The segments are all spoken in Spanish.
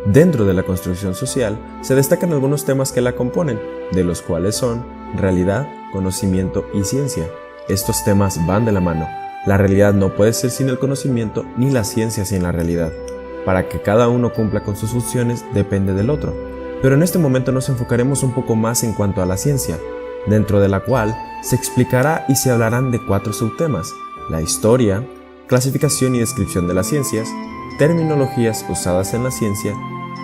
Dentro de la construcción social se destacan algunos temas que la componen, de los cuales son realidad, conocimiento y ciencia. Estos temas van de la mano. La realidad no puede ser sin el conocimiento ni la ciencia sin la realidad. Para que cada uno cumpla con sus funciones depende del otro. Pero en este momento nos enfocaremos un poco más en cuanto a la ciencia, dentro de la cual se explicará y se hablarán de 4 subtemas: la historia, clasificación y descripción de las ciencias, terminologías usadas en la ciencia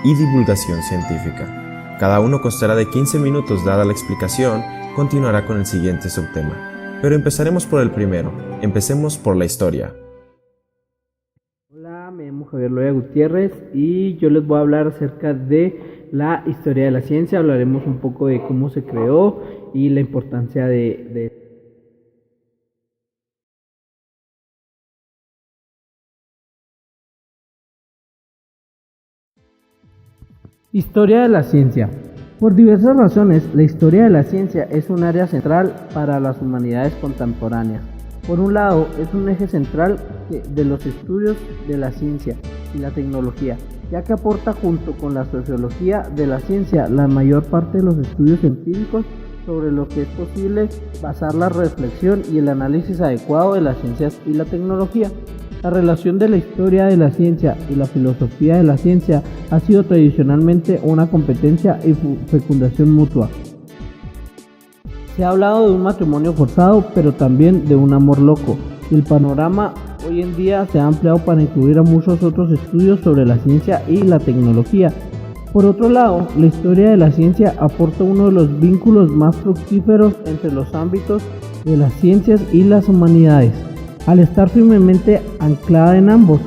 y divulgación científica. Cada uno constará de 15 minutos. Dada la explicación, continuará con el siguiente subtema. Pero empezaremos por el primero. Empecemos por la historia. Hola, me llamo Javier Loya Gutiérrez y yo les voy a hablar acerca de la historia de la ciencia. Hablaremos un poco de cómo se creó y la importancia de Historia de la ciencia. Por diversas razones, la historia de la ciencia es un área central para las humanidades contemporáneas. Por un lado, es un eje central de los estudios de la ciencia y la tecnología, ya que aporta junto con la sociología de la ciencia la mayor parte de los estudios empíricos sobre lo que es posible basar la reflexión y el análisis adecuado de las ciencias y la tecnología. La relación de la historia de la ciencia y la filosofía de la ciencia ha sido tradicionalmente una competencia y fecundación mutua. Se ha hablado de un matrimonio forzado, pero también de un amor loco, y el panorama hoy en día se ha ampliado para incluir a muchos otros estudios sobre la ciencia y la tecnología. Por otro lado, la historia de la ciencia aporta uno de los vínculos más fructíferos entre los ámbitos de las ciencias y las humanidades, al estar firmemente anclada en ambos.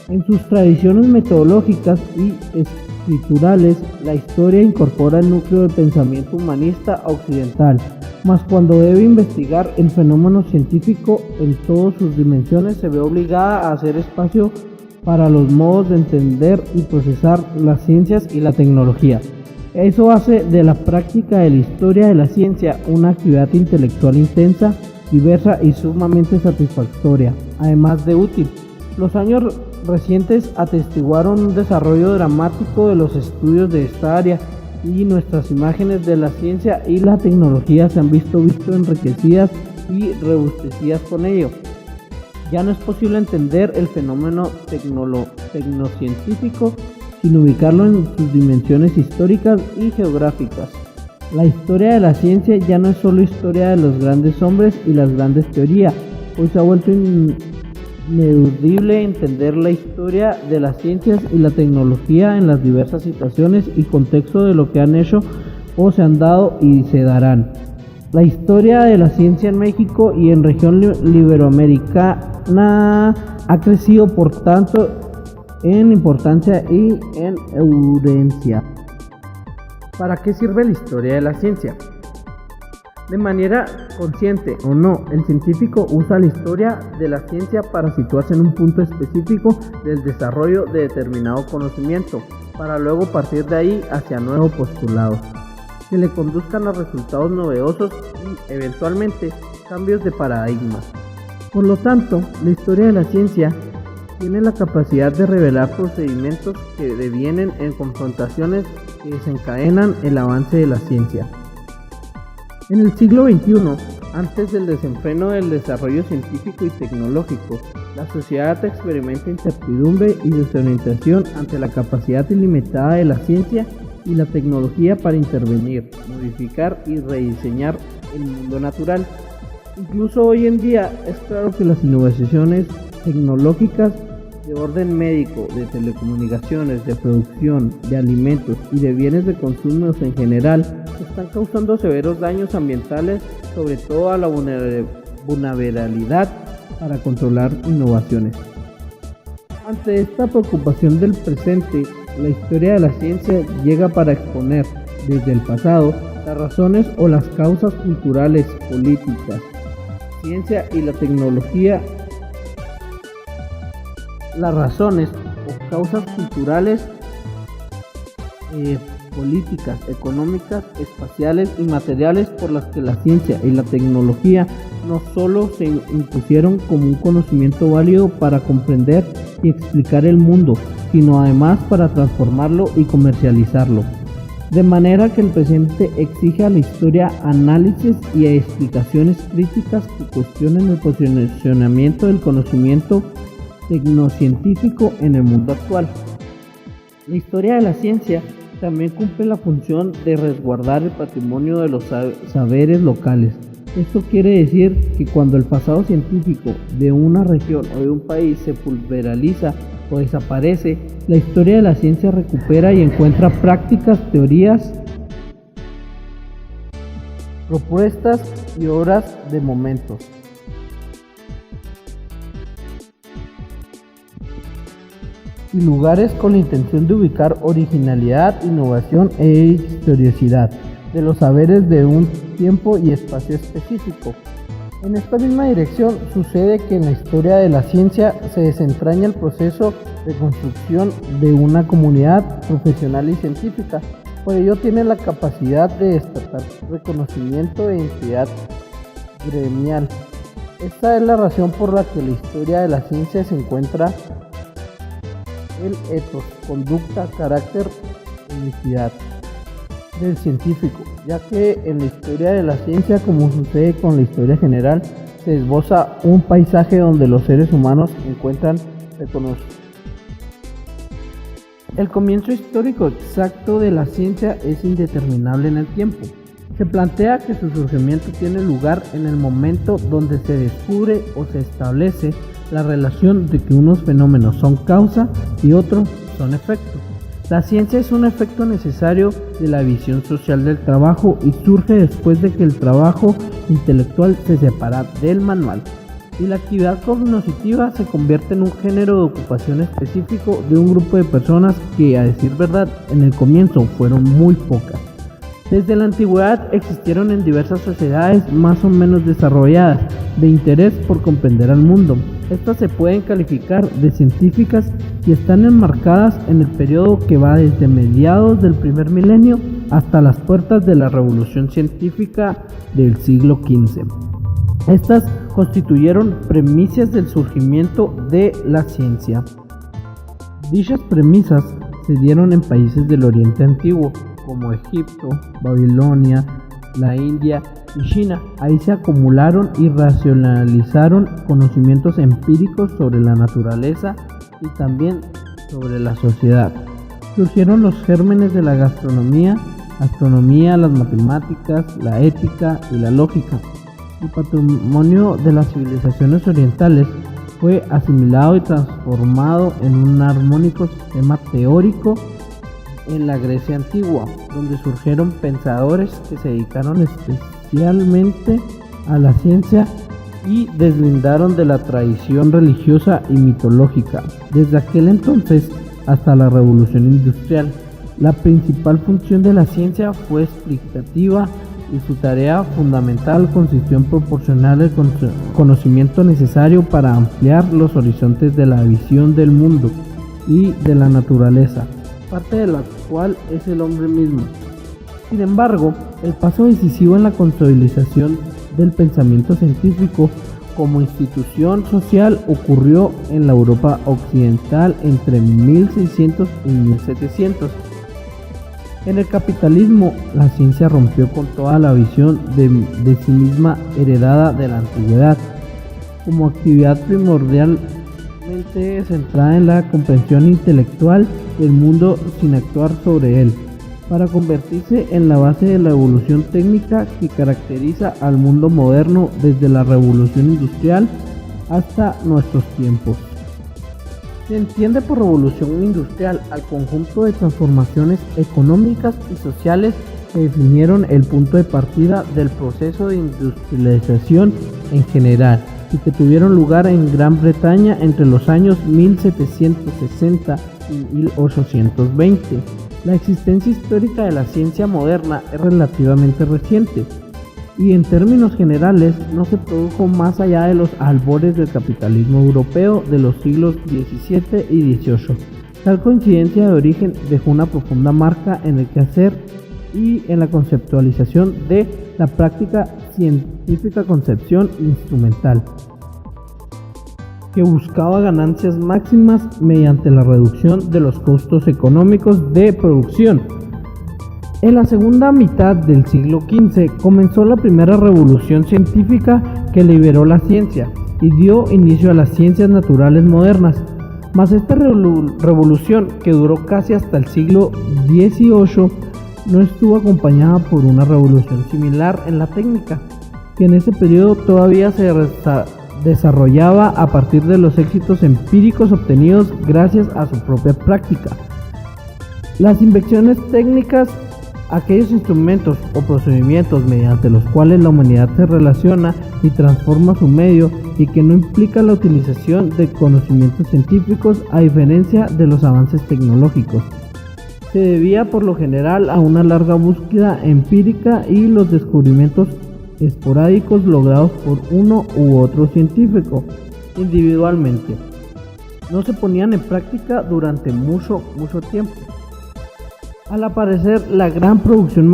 En sus tradiciones metodológicas y escriturales, la historia incorpora el núcleo del pensamiento humanista occidental, mas cuando debe investigar el fenómeno científico en todas sus dimensiones, se ve obligada a hacer espacio para los modos de entender y procesar las ciencias y la tecnología. Eso hace de la práctica de la historia de la ciencia una actividad intelectual intensa, diversa y sumamente satisfactoria, además de útil. Los años recientes atestiguaron un desarrollo dramático de los estudios de esta área y nuestras imágenes de la ciencia y la tecnología se han visto enriquecidas y robustecidas con ello. Ya no es posible entender el fenómeno tecnocientífico sin ubicarlo en sus dimensiones históricas y geográficas. La historia de la ciencia ya no es solo historia de los grandes hombres y las grandes teorías, hoy se ha vuelto ineludible entender la historia de las ciencias y la tecnología en las diversas situaciones y contextos de lo que han hecho o se han dado y se darán. La historia de la ciencia en México y en región iberoamericana ha crecido por tanto en importancia y en erudencia. ¿Para qué sirve la historia de la ciencia? De manera consciente o no, el científico usa la historia de la ciencia para situarse en un punto específico del desarrollo de determinado conocimiento, para luego partir de ahí hacia nuevos postulados, que le conduzcan a resultados novedosos y, eventualmente, cambios de paradigmas. Por lo tanto, la historia de la ciencia tiene la capacidad de revelar procedimientos que devienen en confrontaciones que desencadenan el avance de la ciencia. En el siglo XXI, antes del desenfreno del desarrollo científico y tecnológico, la sociedad experimenta incertidumbre y desorientación ante la capacidad ilimitada de la ciencia y la tecnología para intervenir, modificar y rediseñar el mundo natural. Incluso hoy en día es claro que las innovaciones tecnológicas de orden médico, de telecomunicaciones, de producción, de alimentos y de bienes de consumo en general están causando severos daños ambientales, sobre todo a la vulnerabilidad para controlar innovaciones. Ante esta preocupación del presente, la historia de la ciencia llega para exponer, desde el pasado, las razones o las causas culturales, políticas, ciencia y la tecnología. Las razones o causas culturales, políticas, económicas, espaciales y materiales por las que la ciencia y la tecnología no solo se impusieron como un conocimiento válido para comprender y explicar el mundo, sino además para transformarlo y comercializarlo. De manera que el presente exige a la historia análisis y explicaciones críticas que cuestionen el posicionamiento del conocimiento tecnocientífico en el mundo actual. La historia de la ciencia también cumple la función de resguardar el patrimonio de los saberes locales. Esto quiere decir que cuando el pasado científico de una región o de un país se pulveriza o desaparece, la historia de la ciencia recupera y encuentra prácticas, teorías, propuestas y obras de momentos. Y lugares con la intención de ubicar originalidad, innovación e historicidad de los saberes de un tiempo y espacio específico. En esta misma dirección sucede que en la historia de la ciencia se desentraña el proceso de construcción de una comunidad profesional y científica. Por ello tiene la capacidad de despertar reconocimiento e identidad gremial. Esta es la razón por la que la historia de la ciencia se encuentra el ethos, conducta, carácter, unicidad del científico, ya que en la historia de la ciencia, como sucede con la historia general, se esboza un paisaje donde los seres humanos encuentran reconocimiento. El comienzo histórico exacto de la ciencia es indeterminable en el tiempo. Se plantea que su surgimiento tiene lugar en el momento donde se descubre o se establece la relación de que unos fenómenos son causa y otros son efecto. La ciencia es un efecto necesario de la visión social del trabajo y surge después de que el trabajo intelectual se separa del manual y la actividad cognitiva se convierte en un género de ocupación específico de un grupo de personas que, a decir verdad, en el comienzo fueron muy pocas. Desde la antigüedad existieron en diversas sociedades más o menos desarrolladas de interés por comprender al mundo. Estas se pueden calificar de científicas y están enmarcadas en el periodo que va desde mediados del primer milenio hasta las puertas de la revolución científica del siglo XV. Estas constituyeron premisas del surgimiento de la ciencia. Dichas premisas se dieron en países del Oriente Antiguo, como Egipto, Babilonia, la India y China. Ahí se acumularon y racionalizaron conocimientos empíricos sobre la naturaleza y también sobre la sociedad. Surgieron los gérmenes de la gastronomía, astronomía, las matemáticas, la ética y la lógica. El patrimonio de las civilizaciones orientales fue asimilado y transformado en un armónico sistema teórico en la Grecia antigua, donde surgieron pensadores que se dedicaron especialmente a la ciencia y deslindaron de la tradición religiosa y mitológica. Desde aquel entonces hasta la Revolución Industrial, la principal función de la ciencia fue explicativa y su tarea fundamental consistió en proporcionar el conocimiento necesario para ampliar los horizontes de la visión del mundo y de la naturaleza, parte de la cual es el hombre mismo. Sin embargo, el paso decisivo en la consolidación del pensamiento científico como institución social ocurrió en la Europa occidental entre 1600 y 1700. En el capitalismo, la ciencia rompió con toda la visión de sí misma heredada de la antigüedad, como actividad primordialmente centrada en la comprensión intelectual del mundo sin actuar sobre él, para convertirse en la base de la evolución técnica que caracteriza al mundo moderno desde la revolución industrial hasta nuestros tiempos. Se entiende por revolución industrial al conjunto de transformaciones económicas y sociales que definieron el punto de partida del proceso de industrialización en general y que tuvieron lugar en Gran Bretaña entre los años 1760 y 1820. La existencia histórica de la ciencia moderna es relativamente reciente y en términos generales no se produjo más allá de los albores del capitalismo europeo de los siglos XVII y XVIII. Tal coincidencia de origen dejó una profunda marca en el quehacer y en la conceptualización de la práctica científica concepción instrumental. que buscaba ganancias máximas mediante la reducción de los costos económicos de producción. En la segunda mitad del siglo XV comenzó la primera revolución científica que liberó la ciencia y dio inicio a las ciencias naturales modernas. Mas esta revolución, que duró casi hasta el siglo XVIII, no estuvo acompañada por una revolución similar en la técnica, que en ese periodo todavía se desarrollaba a partir de los éxitos empíricos obtenidos gracias a su propia práctica. Las invenciones técnicas, aquellos instrumentos o procedimientos mediante los cuales la humanidad se relaciona y transforma su medio y que no implica la utilización de conocimientos científicos a diferencia de los avances tecnológicos. Se debía por lo general a una larga búsqueda empírica y los descubrimientos esporádicos logrados por uno u otro científico individualmente. No se ponían en práctica durante mucho tiempo. Al aparecer la gran producción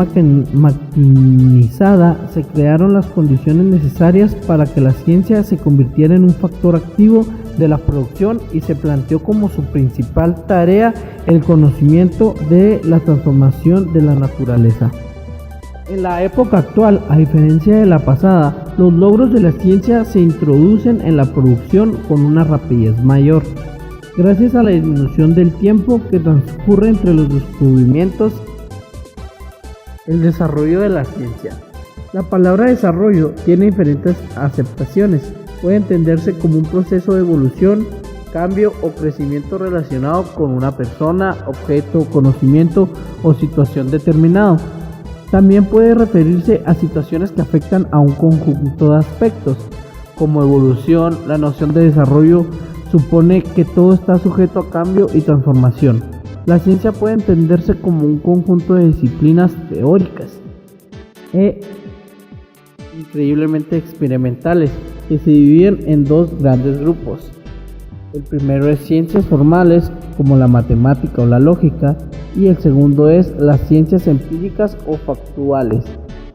maquinizada, se crearon las condiciones necesarias para que la ciencia se convirtiera en un factor activo de la producción y se planteó como su principal tarea el conocimiento de la transformación de la naturaleza. En la época actual, a diferencia de la pasada, los logros de la ciencia se introducen en la producción con una rapidez mayor, gracias a la disminución del tiempo que transcurre entre los descubrimientos. El desarrollo de la ciencia. La palabra desarrollo tiene diferentes aceptaciones. Puede entenderse como un proceso de evolución, cambio o crecimiento relacionado con una persona, objeto, conocimiento o situación determinado. También puede referirse a situaciones que afectan a un conjunto de aspectos, como evolución. La noción de desarrollo supone que todo está sujeto a cambio y transformación. La ciencia puede entenderse como un conjunto de disciplinas teóricas e increíblemente experimentales que se dividen en dos grandes grupos. El primero es ciencias formales, como la matemática o la lógica, y el segundo es las ciencias empíricas o factuales.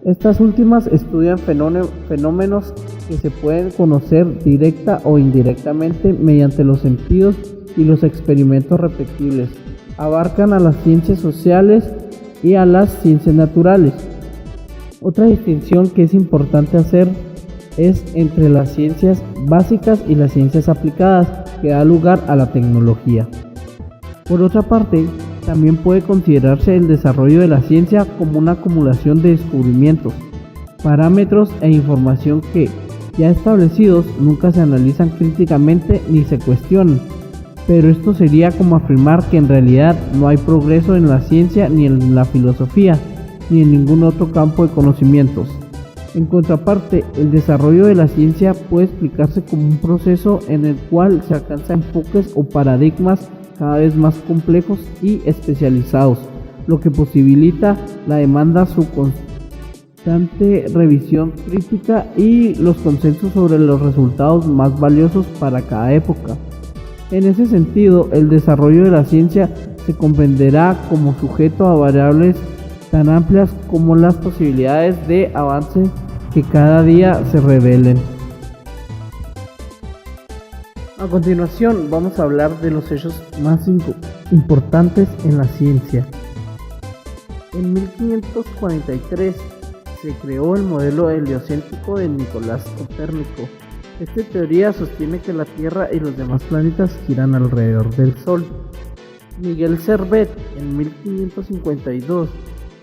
Estas últimas estudian fenómenos que se pueden conocer directa o indirectamente mediante los sentidos y los experimentos repetibles. Abarcan a las ciencias sociales y a las ciencias naturales. Otra distinción que es importante hacer es entre las ciencias básicas y las ciencias aplicadas, que da lugar a la tecnología. Por otra parte, también puede considerarse el desarrollo de la ciencia como una acumulación de descubrimientos, parámetros e información que, ya establecidos, nunca se analizan críticamente ni se cuestionan, pero esto sería como afirmar que en realidad no hay progreso en la ciencia ni en la filosofía, ni en ningún otro campo de conocimientos. En contraparte, el desarrollo de la ciencia puede explicarse como un proceso en el cual se alcanzan enfoques o paradigmas cada vez más complejos y especializados, lo que posibilita la demanda su constante revisión crítica y los consensos sobre los resultados más valiosos para cada época. En ese sentido, el desarrollo de la ciencia se comprenderá como sujeto a variables tan amplias como las posibilidades de avance que cada día se revelen. A continuación vamos a hablar de los hechos más importantes en la ciencia. En 1543 se creó el modelo heliocéntrico de Nicolás Copérnico. Esta teoría sostiene que la Tierra y los demás planetas giran alrededor del Sol. Miguel Servet, en 1552,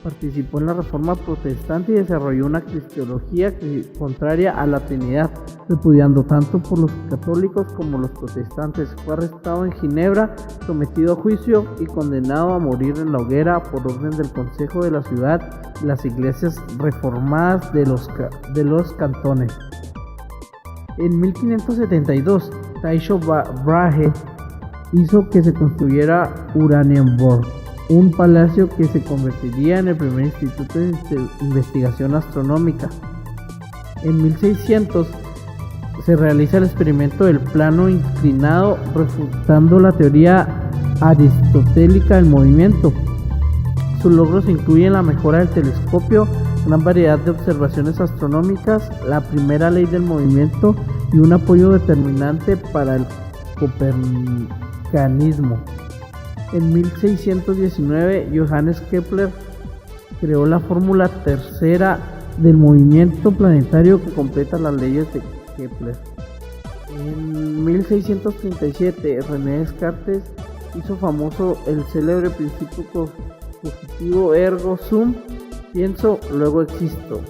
participó en la Reforma Protestante y desarrolló una cristología contraria a la Trinidad, repudiando tanto por los católicos como los protestantes. Fue arrestado en Ginebra, sometido a juicio y condenado a morir en la hoguera por orden del Consejo de la Ciudad y las iglesias reformadas de los cantones. En 1572, Tycho Brahe hizo que se construyera Uranienborg, un palacio que se convertiría en el primer instituto de investigación astronómica. En 1600 se realiza el experimento del plano inclinado, refutando la teoría aristotélica del movimiento. Sus logros incluyen la mejora del telescopio, gran variedad de observaciones astronómicas, la primera ley del movimiento y un apoyo determinante para el copernicanismo. En 1619, Johannes Kepler creó la fórmula tercera del movimiento planetario que completa las leyes de Kepler. En 1637, René Descartes hizo famoso el célebre principio positivo ergo sum, pienso, luego existo,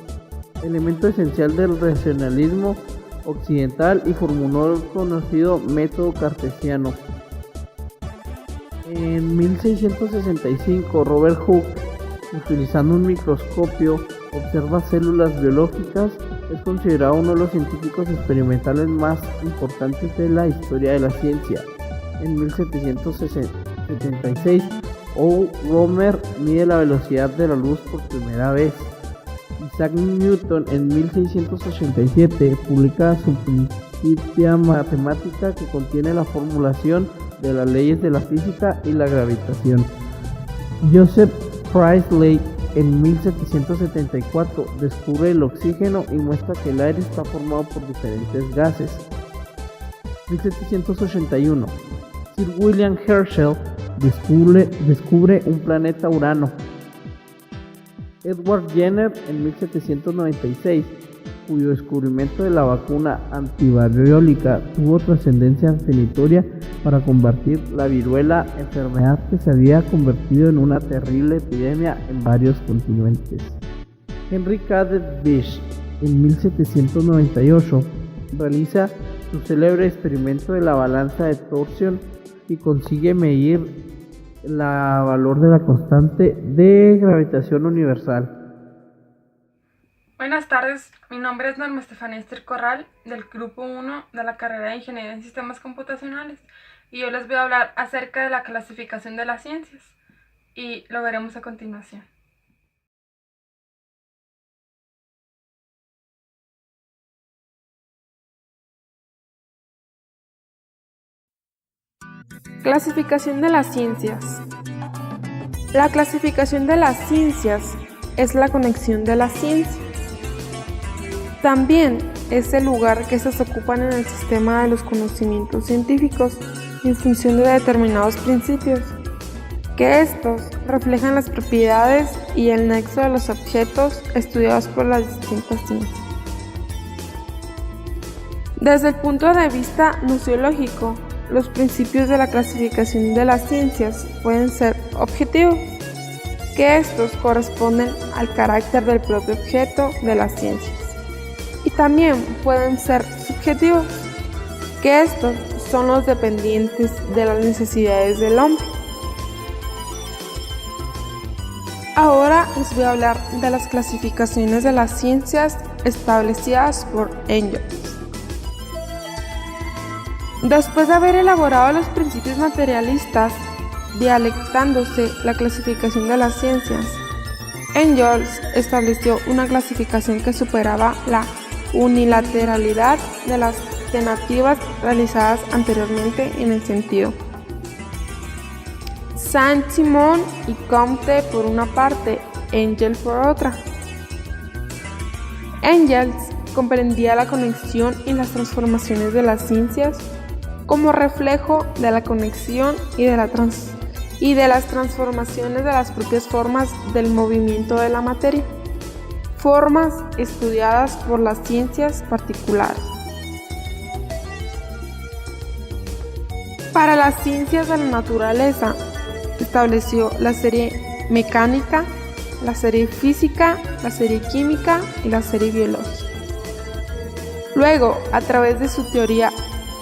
elemento esencial del racionalismo occidental, y formuló el conocido método cartesiano. En 1665, Robert Hooke, utilizando un microscopio, observa células biológicas. Es considerado uno de los científicos experimentales más importantes de la historia de la ciencia. En 1776, O. Romer mide la velocidad de la luz por primera vez. Isaac Newton en 1687 publica su Principia Mathematica, que contiene la formulación de las leyes de la física y la gravitación. Joseph Priestley en 1774 descubre el oxígeno y muestra que el aire está formado por diferentes gases. 1781, Sir William Herschel descubre un planeta Urano. Edward Jenner en 1796, cuyo descubrimiento de la vacuna antivariólica tuvo trascendencia definitoria para combatir la viruela, enfermedad que se había convertido en una terrible epidemia en varios continentes. Henry Cavendish en 1798 realiza su célebre experimento de la balanza de torsión y consigue medir el valor de la constante de gravitación universal. Buenas tardes, mi nombre es Norma Estefanía Esther Corral, del Grupo 1 de la carrera de Ingeniería en Sistemas Computacionales, y yo les voy a hablar acerca de la clasificación de las ciencias, y lo veremos a continuación. Clasificación de las ciencias. La clasificación de las ciencias es la conexión de las ciencias. También es el lugar que se ocupan en el sistema de los conocimientos científicos en función de determinados principios, que estos reflejan las propiedades y el nexo de los objetos estudiados por las distintas ciencias. Desde el punto de vista nociológico, los principios de la clasificación de las ciencias pueden ser objetivos, que estos corresponden al carácter del propio objeto de las ciencias, y también pueden ser subjetivos, que estos son los dependientes de las necesidades del hombre. Ahora les voy a hablar de las clasificaciones de las ciencias establecidas por Engels. Después de haber elaborado los principios materialistas, dialectándose la clasificación de las ciencias, Engels estableció una clasificación que superaba la unilateralidad de las alternativas realizadas anteriormente en el sentido. Saint-Simon y Comte por una parte, Engels por otra. Engels comprendía la conexión y las transformaciones de las ciencias como reflejo de la conexión y de las transformaciones de las propias formas del movimiento de la materia, formas estudiadas por las ciencias particulares. Para las ciencias de la naturaleza, estableció la serie mecánica, la serie física, la serie química y la serie biológica. Luego, a través de su teoría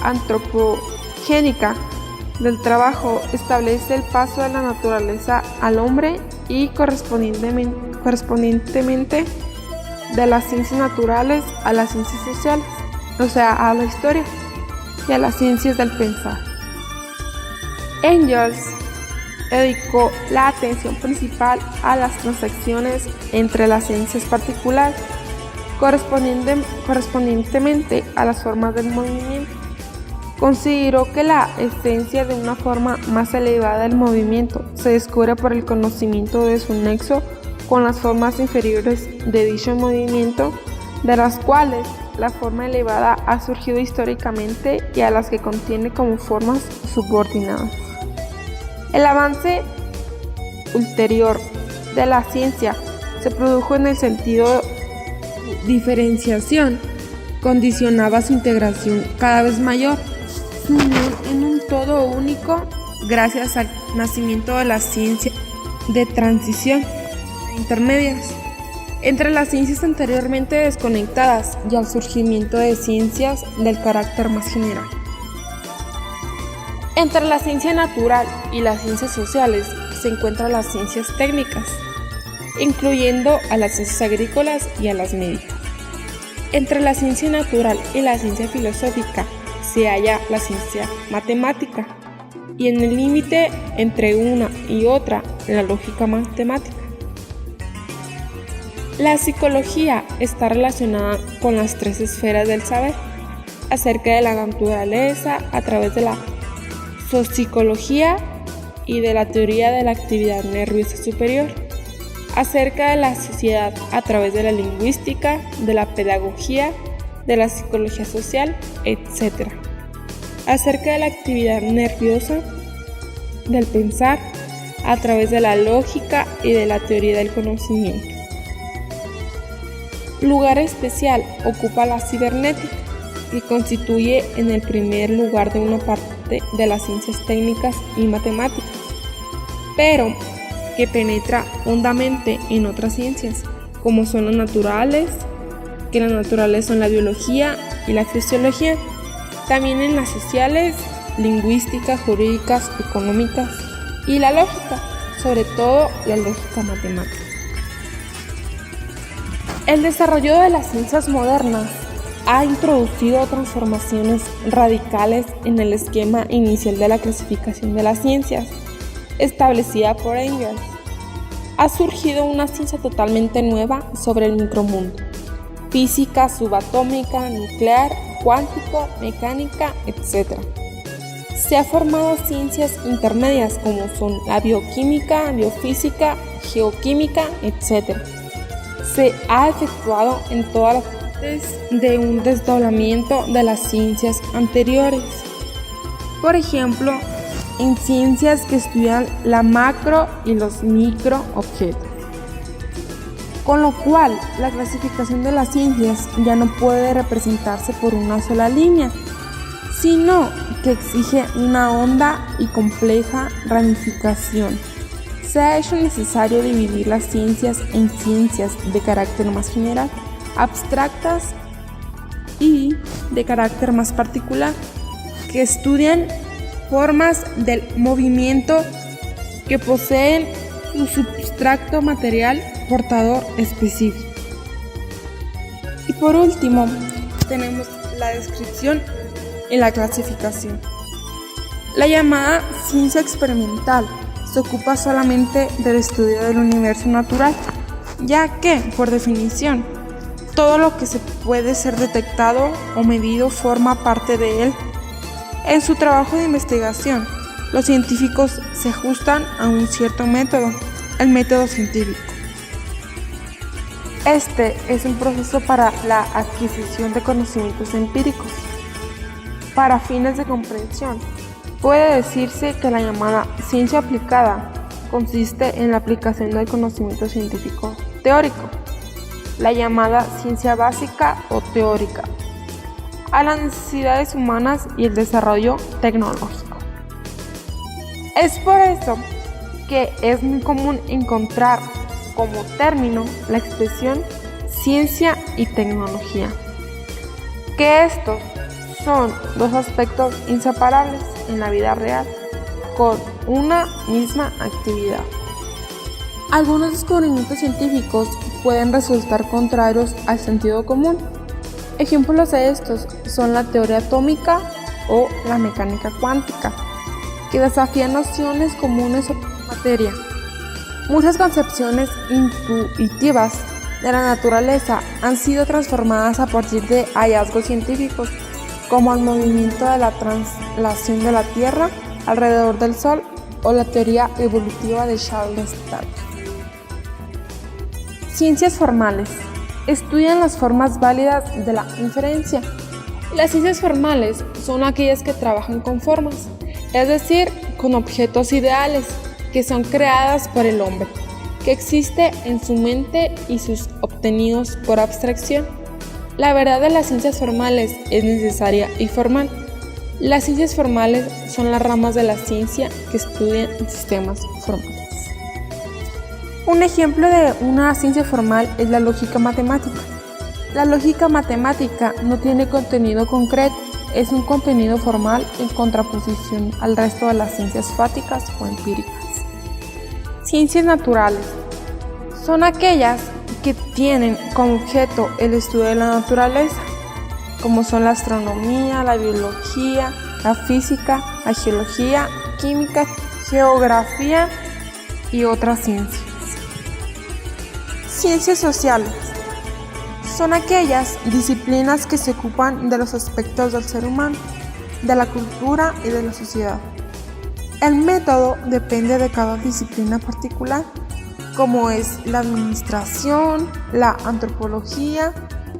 antropogénica del trabajo, establece el paso de la naturaleza al hombre y correspondientemente de las ciencias naturales a las ciencias sociales, o sea, a la historia y a las ciencias del pensar. Engels dedicó la atención principal a las transacciones entre las ciencias particulares, correspondientemente a las formas del movimiento. Consideró que la esencia de una forma más elevada del movimiento se descubre por el conocimiento de su nexo con las formas inferiores de dicho movimiento, de las cuales la forma elevada ha surgido históricamente y a las que contiene como formas subordinadas. El avance ulterior de la ciencia se produjo en el sentido de diferenciación, condicionaba su integración cada vez mayor, su unión en un todo único gracias al nacimiento de la ciencia de transición intermedias entre las ciencias anteriormente desconectadas y al surgimiento de ciencias del carácter más general. Entre la ciencia natural y las ciencias sociales se encuentran las ciencias técnicas, incluyendo a las ciencias agrícolas y a las médicas. Entre la ciencia natural y la ciencia filosófica se halla la ciencia matemática, y en el límite entre una y otra, la lógica matemática. La psicología está relacionada con las tres esferas del saber acerca de la naturaleza a través de la sociología y de la teoría de la actividad nerviosa superior, acerca de la sociedad a través de la lingüística, de la pedagogía, de la psicología social, etc. Acerca de la actividad nerviosa, del pensar, a través de la lógica y de la teoría del conocimiento. Lugar especial ocupa la cibernética, que constituye en el primer lugar de una parte de las ciencias técnicas y matemáticas, pero que penetra hondamente en otras ciencias, como son las naturales, que las naturales son la biología y la fisiología, también en las sociales, lingüísticas, jurídicas, económicas y la lógica, sobre todo la lógica matemática. El desarrollo de las ciencias modernas ha introducido transformaciones radicales en el esquema inicial de la clasificación de las ciencias, establecida por Engels. Ha surgido una ciencia totalmente nueva sobre el micromundo: física subatómica, nuclear, cuántico, mecánica, etc. Se han formado ciencias intermedias como son la bioquímica, biofísica, geoquímica, etc. Se ha efectuado en todas las partes de un desdoblamiento de las ciencias anteriores. Por ejemplo, en ciencias que estudian la macro y los micro objetos. Con lo cual, la clasificación de las ciencias ya no puede representarse por una sola línea, sino que exige una honda y compleja ramificación. Se ha hecho necesario dividir las ciencias en ciencias de carácter más general, abstractas y de carácter más particular, que estudian formas del movimiento que poseen un substrato material portador específico. Y por último, tenemos la descripción y la clasificación. La llamada ciencia experimental se ocupa solamente del estudio del universo natural, ya que, por definición, todo lo que se puede ser detectado o medido forma parte de él. En su trabajo de investigación, los científicos se ajustan a un cierto método, el método científico. Este es un proceso para la adquisición de conocimientos empíricos. Para fines de comprensión, puede decirse que la llamada ciencia aplicada consiste en la aplicación del conocimiento científico teórico, la llamada ciencia básica o teórica, a las necesidades humanas y el desarrollo tecnológico. Es por eso que es muy común encontrar como término la expresión ciencia y tecnología, que estos son dos aspectos inseparables en la vida real, con una misma actividad. Algunos descubrimientos científicos pueden resultar contrarios al sentido común. Ejemplos de estos son la teoría atómica o la mecánica cuántica, que desafían nociones comunes sobre la materia. Muchas concepciones intuitivas de la naturaleza han sido transformadas a partir de hallazgos científicos, como el movimiento de la translación de la Tierra alrededor del Sol o la teoría evolutiva de Charles Darwin. Ciencias formales. estudian las formas válidas de la inferencia. Las ciencias formales son aquellas que trabajan con formas, es decir, con objetos ideales que son creadas por el hombre, que existe en su mente y sus obtenidos por abstracción. La verdad de las ciencias formales es necesaria y formal. Las ciencias formales son las ramas de la ciencia que estudian sistemas formales. Un ejemplo de una ciencia formal es la lógica matemática. La lógica matemática no tiene contenido concreto, es un contenido formal en contraposición al resto de las ciencias fáticas o empíricas. Ciencias naturales son aquellas que tienen como objeto el estudio de la naturaleza, como son la astronomía, la biología, la física, la geología, química, geografía y otras ciencias. Ciencias sociales son aquellas disciplinas que se ocupan de los aspectos del ser humano, de la cultura y de la sociedad. El método depende de cada disciplina particular, como es la administración, la antropología,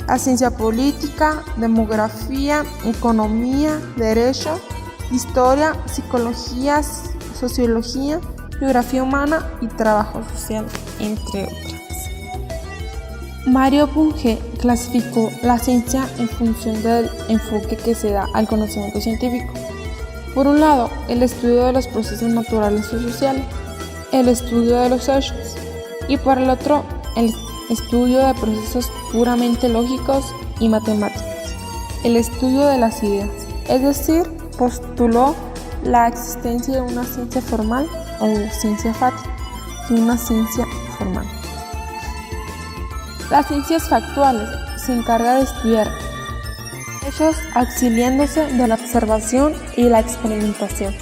la ciencia política, demografía, economía, derecho, historia, psicología, sociología, geografía humana y trabajo social, entre otras. Mario Bunge clasificó la ciencia en función del enfoque que se da al conocimiento científico. Por un lado, el estudio de los procesos naturales o sociales, el estudio de los hechos, y por el otro, el estudio de procesos puramente lógicos y matemáticos, el estudio de las ideas, es decir, postuló la existencia de una ciencia formal o ciencia fáctica y una ciencia formal. Las ciencias factuales se encargan de estudiar hechos auxiliándose de la observación y la experimentación.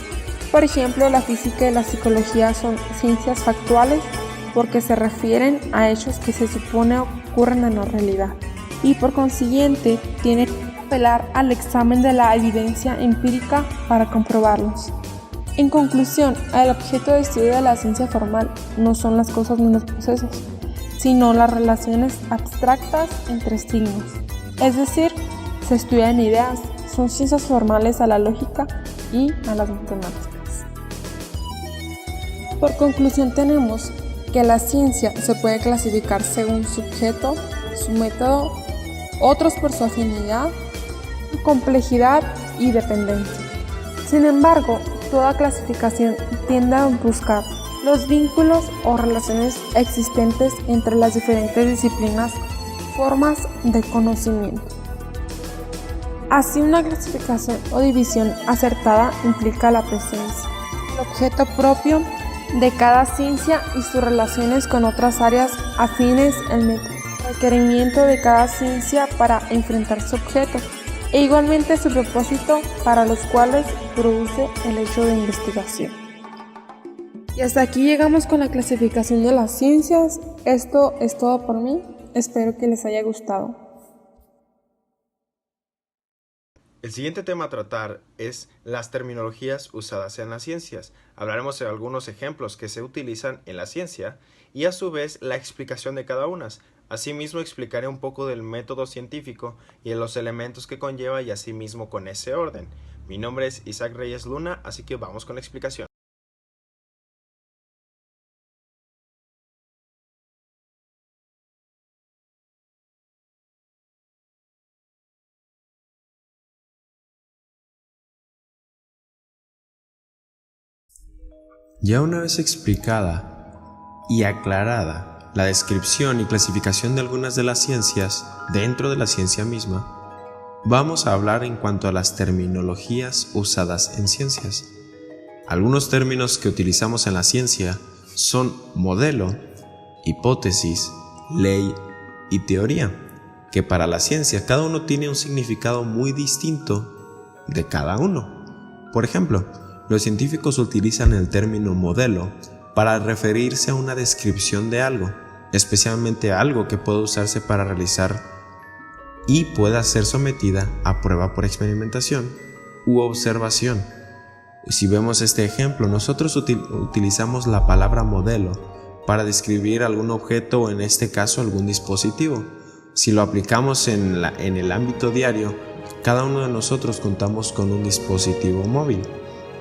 Por ejemplo, la física y la psicología son ciencias factuales porque se refieren a hechos que se supone ocurren en la realidad y por consiguiente tienen que apelar al examen de la evidencia empírica para comprobarlos. En conclusión, el objeto de estudio de la ciencia formal no son las cosas ni los procesos, sino las relaciones abstractas entre signos. Es decir, se estudian ideas, son ciencias formales a la lógica y a las matemáticas. Por conclusión tenemos que la ciencia se puede clasificar según su objeto, su método, otros por su afinidad, su complejidad y dependencia. Sin embargo, toda clasificación tiende a buscar los vínculos o relaciones existentes entre las diferentes disciplinas, formas de conocimiento. Así, una clasificación o división acertada implica la presencia del objeto propio de cada ciencia y sus relaciones con otras áreas afines, el método, el requerimiento de cada ciencia para enfrentar su objeto e igualmente su propósito para los cuales produce el hecho de investigación. Y hasta aquí llegamos con la clasificación de las ciencias. Esto es todo por mí. Espero que les haya gustado. El siguiente tema a tratar es las terminologías usadas en las ciencias. Hablaremos de algunos ejemplos que se utilizan en la ciencia y a su vez la explicación de cada una. Asimismo explicaré un poco del método científico y de los elementos que conlleva y asimismo con ese orden. Mi nombre es Isaac Reyes Luna, así que vamos con la explicación. Ya una vez explicada y aclarada la descripción y clasificación de algunas de las ciencias dentro de la ciencia misma, vamos a hablar en cuanto a las terminologías usadas en ciencias. Algunos términos que utilizamos en la ciencia son modelo, hipótesis, ley y teoría, que para la ciencia cada uno tiene un significado muy distinto de cada uno. Por ejemplo, los científicos utilizan el término modelo para referirse a una descripción de algo, especialmente algo que puede usarse para realizar y pueda ser sometida a prueba por experimentación u observación. Si vemos este ejemplo, nosotros utilizamos la palabra modelo para describir algún objeto o en este caso algún dispositivo. Si lo aplicamos en el ámbito diario, cada uno de nosotros contamos con un dispositivo móvil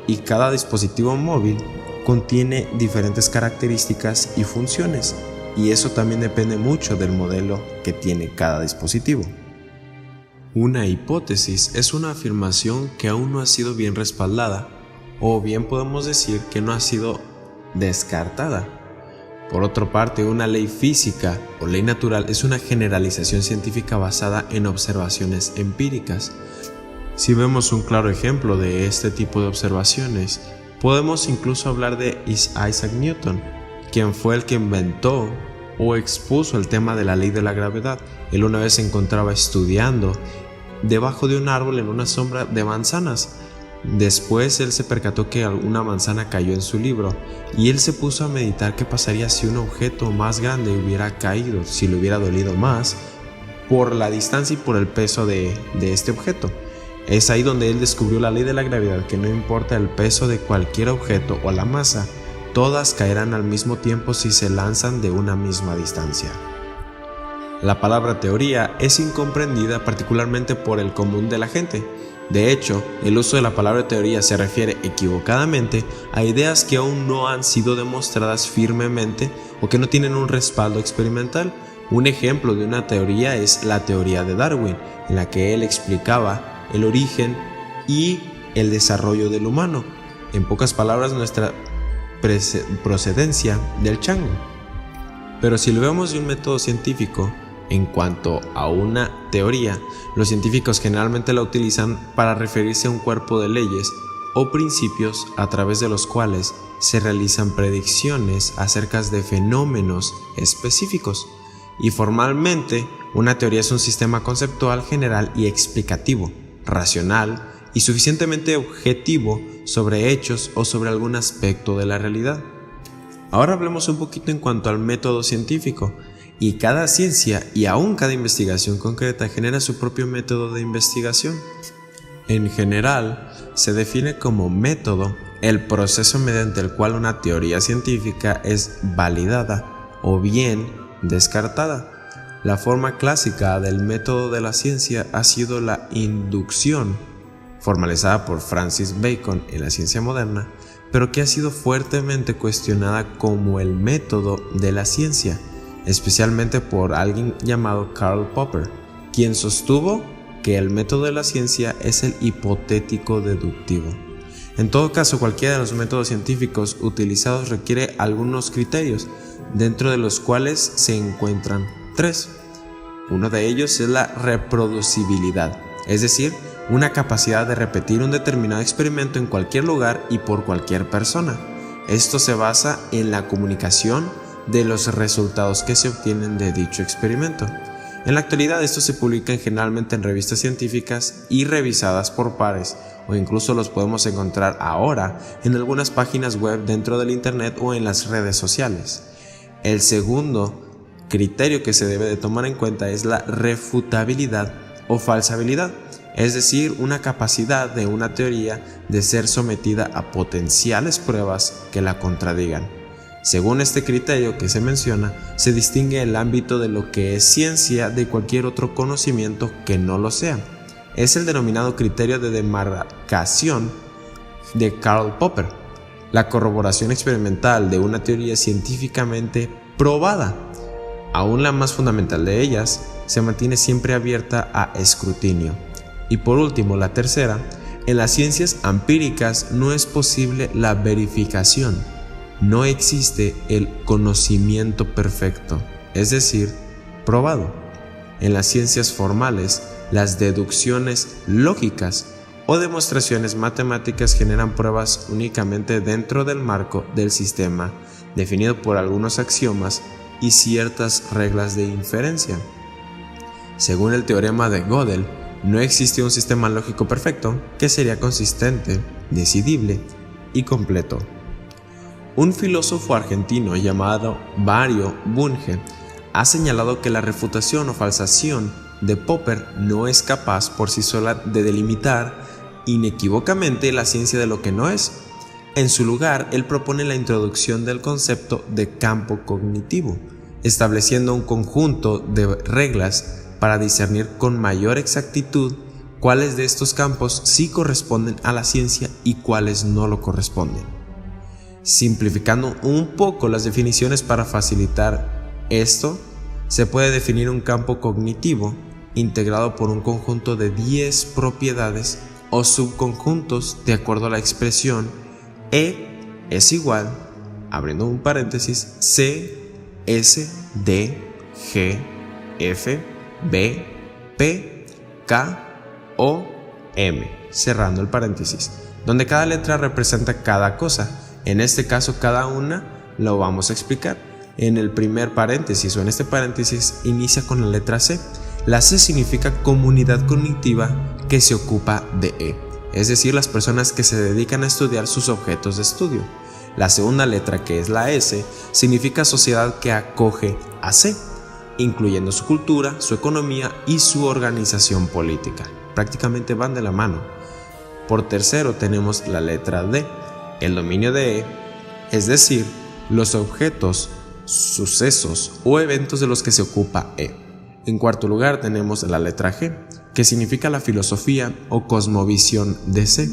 y cada dispositivo móvil contiene diferentes características y funciones, y eso también depende mucho del modelo que tiene cada dispositivo. Una hipótesis es una afirmación que aún no ha sido bien respaldada, o bien podemos decir que no ha sido descartada. Por otra parte, una ley física o ley natural es una generalización científica basada en observaciones empíricas. Si vemos un claro ejemplo de este tipo de observaciones, podemos incluso hablar de Isaac Newton, quien fue el que inventó o expuso el tema de la ley de la gravedad. Él una vez se encontraba estudiando debajo de un árbol en una sombra de manzanas. Después él se percató que una manzana cayó en su libro y él se puso a meditar qué pasaría si un objeto más grande hubiera caído, si le hubiera dolido más por la distancia y por el peso de este objeto. Es ahí donde él descubrió la ley de la gravedad, que no importa el peso de cualquier objeto o la masa, todas caerán al mismo tiempo si se lanzan de una misma distancia. La palabra teoría es incomprendida particularmente por el común de la gente. De hecho, el uso de la palabra teoría se refiere equivocadamente a ideas que aún no han sido demostradas firmemente o que no tienen un respaldo experimental. Un ejemplo de una teoría es la teoría de Darwin, en la que él explicaba el origen y el desarrollo del humano. En pocas palabras, nuestra procedencia del chango. Pero si lo vemos de un método científico, en cuanto a una teoría, los científicos generalmente la utilizan para referirse a un cuerpo de leyes o principios a través de los cuales se realizan predicciones acerca de fenómenos específicos. Y formalmente, una teoría es un sistema conceptual general y explicativo, racional y suficientemente objetivo sobre hechos o sobre algún aspecto de la realidad. Ahora hablemos un poquito en cuanto al método científico. Y cada ciencia y aún cada investigación concreta genera su propio método de investigación. En general, se define como método el proceso mediante el cual una teoría científica es validada o bien descartada. La forma clásica del método de la ciencia ha sido la inducción, formalizada por Francis Bacon en la ciencia moderna, pero que ha sido fuertemente cuestionada como el método de la ciencia, especialmente por alguien llamado Karl Popper, quien sostuvo que el método de la ciencia es el hipotético deductivo. En todo caso, cualquiera de los métodos científicos utilizados requiere algunos criterios, dentro de los cuales se encuentran tres. Uno de ellos es la reproducibilidad, es decir, una capacidad de repetir un determinado experimento en cualquier lugar y por cualquier persona. Esto se basa en la comunicación de los resultados que se obtienen de dicho experimento. En la actualidad, estos se publican generalmente en revistas científicas y revisadas por pares, o incluso los podemos encontrar ahora en algunas páginas web dentro del internet o en las redes sociales. El segundo criterio que se debe de tomar en cuenta es la refutabilidad o falsabilidad, es decir, una capacidad de una teoría de ser sometida a potenciales pruebas que la contradigan. Según este criterio que se menciona, se distingue el ámbito de lo que es ciencia de cualquier otro conocimiento que no lo sea. Es el denominado criterio de demarcación de Karl Popper, la corroboración experimental de una teoría científicamente probada. Aún la más fundamental de ellas se mantiene siempre abierta a escrutinio. Y por último, la tercera, en las ciencias empíricas no es posible la verificación. No existe el conocimiento perfecto, es decir, probado. En las ciencias formales, las deducciones lógicas o demostraciones matemáticas generan pruebas únicamente dentro del marco del sistema, definido por algunos axiomas y ciertas reglas de inferencia. Según el teorema de Gödel, no existe un sistema lógico perfecto que sería consistente, decidible y completo. Un filósofo argentino llamado Mario Bunge ha señalado que la refutación o falsación de Popper no es capaz por sí sola de delimitar inequívocamente la ciencia de lo que no es. En su lugar, él propone la introducción del concepto de campo cognitivo, estableciendo un conjunto de reglas para discernir con mayor exactitud cuáles de estos campos sí corresponden a la ciencia y cuáles no lo corresponden. Simplificando un poco las definiciones para facilitar esto, se puede definir un campo cognitivo integrado por un conjunto de 10 propiedades o subconjuntos de acuerdo a la expresión E es igual, abriendo un paréntesis, C, S, D, G, F, B, P, K, O, M, cerrando el paréntesis, donde cada letra representa cada cosa. En este caso, cada una lo vamos a explicar. En el primer paréntesis o en este paréntesis inicia con la letra C. La C significa comunidad cognitiva que se ocupa de E, es decir, las personas que se dedican a estudiar sus objetos de estudio. La segunda letra, que es la S, significa sociedad que acoge a C, incluyendo su cultura, su economía y su organización política. Prácticamente van de la mano. Por tercero tenemos la letra D, el dominio de E, es decir, los objetos, sucesos o eventos de los que se ocupa E. En cuarto lugar tenemos la letra G, que significa la filosofía o cosmovisión de C,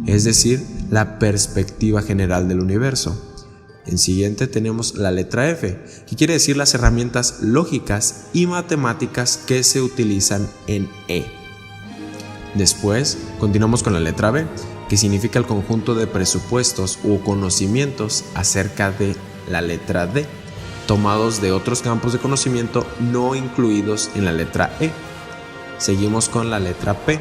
es decir, la perspectiva general del universo. En siguiente tenemos la letra F, que quiere decir las herramientas lógicas y matemáticas que se utilizan en E. Después continuamos con la letra B, que significa el conjunto de presupuestos u conocimientos acerca de la letra D, tomados de otros campos de conocimiento no incluidos en la letra E. Seguimos con la letra P,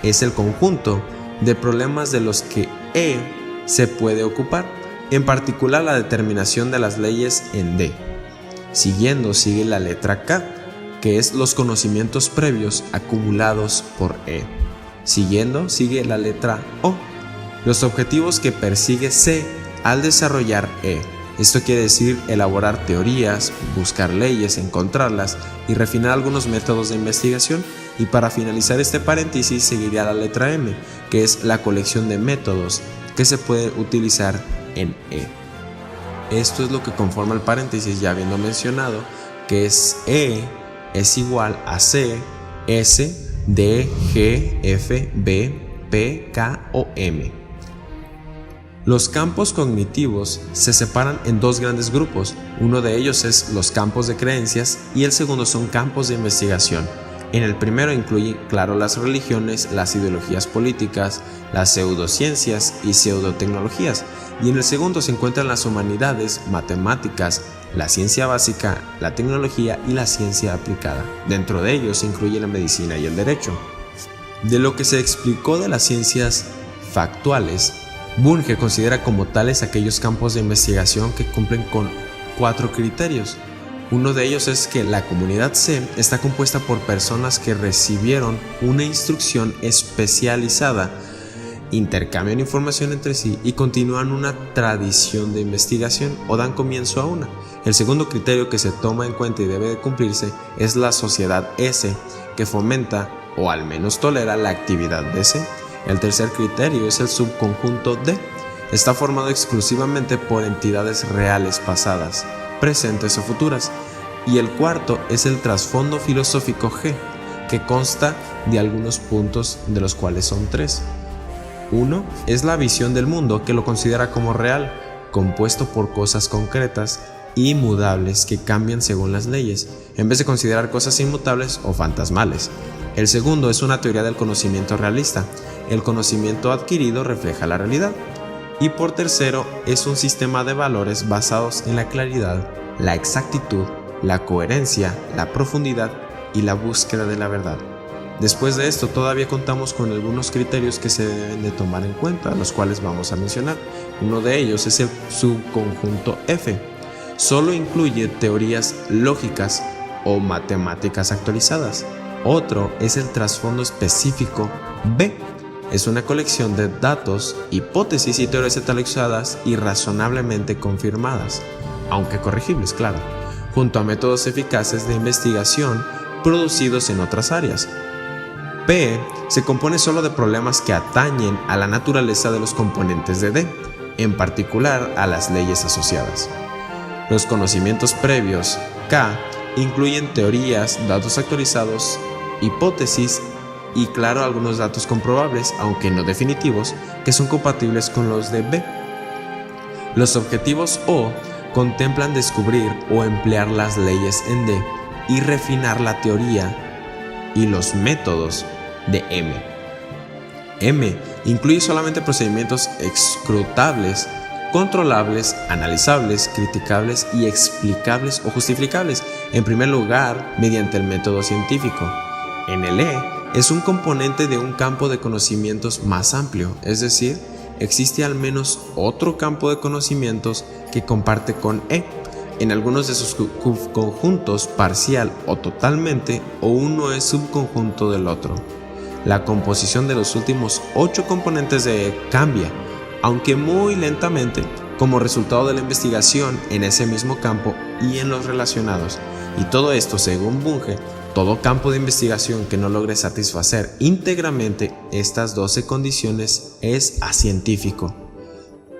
es el conjunto de problemas de los que E se puede ocupar, en particular la determinación de las leyes en D. Siguiendo sigue la letra K, que es los conocimientos previos acumulados por E. Siguiendo sigue la letra O, los objetivos que persigue C al desarrollar E. Esto quiere decir elaborar teorías, buscar leyes, encontrarlas y refinar algunos métodos de investigación. Y para finalizar este paréntesis seguiría la letra M, que es la colección de métodos que se puede utilizar en E. Esto es lo que conforma el paréntesis, ya habiendo mencionado que es E es igual a C, S, D, G, F, B, P, K o M. Los campos cognitivos se separan en dos grandes grupos. Uno de ellos es los campos de creencias y el segundo son campos de investigación. En el primero incluye, claro, las religiones, las ideologías políticas, las pseudociencias y pseudotecnologías, y en el segundo se encuentran las humanidades, matemáticas, la ciencia básica, la tecnología y la ciencia aplicada. Dentro de ellos se incluye la medicina y el derecho. De lo que se explicó de las ciencias factuales, Bunge considera como tales aquellos campos de investigación que cumplen con 4 criterios. Uno de ellos es que la comunidad C está compuesta por personas que recibieron una instrucción especializada, intercambian información entre sí y continúan una tradición de investigación o dan comienzo a una. El segundo criterio que se toma en cuenta y debe de cumplirse es la sociedad S, que fomenta o al menos tolera la actividad de C. El tercer criterio es el subconjunto D. Está formado exclusivamente por entidades reales pasadas, presentes o futuras. Y el cuarto es el trasfondo filosófico G, que consta de algunos puntos, de los cuales son 3. Uno es la visión del mundo, que lo considera como real, compuesto por cosas concretas y mudables que cambian según las leyes, en vez de considerar cosas inmutables o fantasmales. El segundo es una teoría del conocimiento realista. El conocimiento adquirido refleja la realidad. Y por tercero, es un sistema de valores basados en la claridad, la exactitud, la coherencia, la profundidad y la búsqueda de la verdad. Después de esto, todavía contamos con algunos criterios que se deben de tomar en cuenta, los cuales vamos a mencionar. Uno de ellos es el subconjunto F. Solo incluye teorías lógicas o matemáticas actualizadas. Otro es el trasfondo específico B. Es una colección de datos, hipótesis y teorías actualizadas y razonablemente confirmadas, aunque corregibles, claro, junto a métodos eficaces de investigación producidos en otras áreas. P se compone solo de problemas que atañen a la naturaleza de los componentes de D, en particular a las leyes asociadas. Los conocimientos previos, K, incluyen teorías, datos actualizados, hipótesis y claro algunos datos comprobables, aunque no definitivos, que son compatibles con los de B. Los objetivos O contemplan descubrir o emplear las leyes en D y refinar la teoría y los métodos de M. M incluye solamente procedimientos escrutables, controlables, analizables, criticables y explicables o justificables, en primer lugar mediante el método científico. En el E es un componente de un campo de conocimientos más amplio, es decir, existe al menos otro campo de conocimientos que comparte con E, en algunos de sus subconjuntos parcial o totalmente, o uno es subconjunto del otro. La composición de los últimos 8 componentes de E cambia, aunque muy lentamente, como resultado de la investigación en ese mismo campo y en los relacionados. Y todo esto, según Bunge, todo campo de investigación que no logre satisfacer íntegramente estas 12 condiciones es acientífico.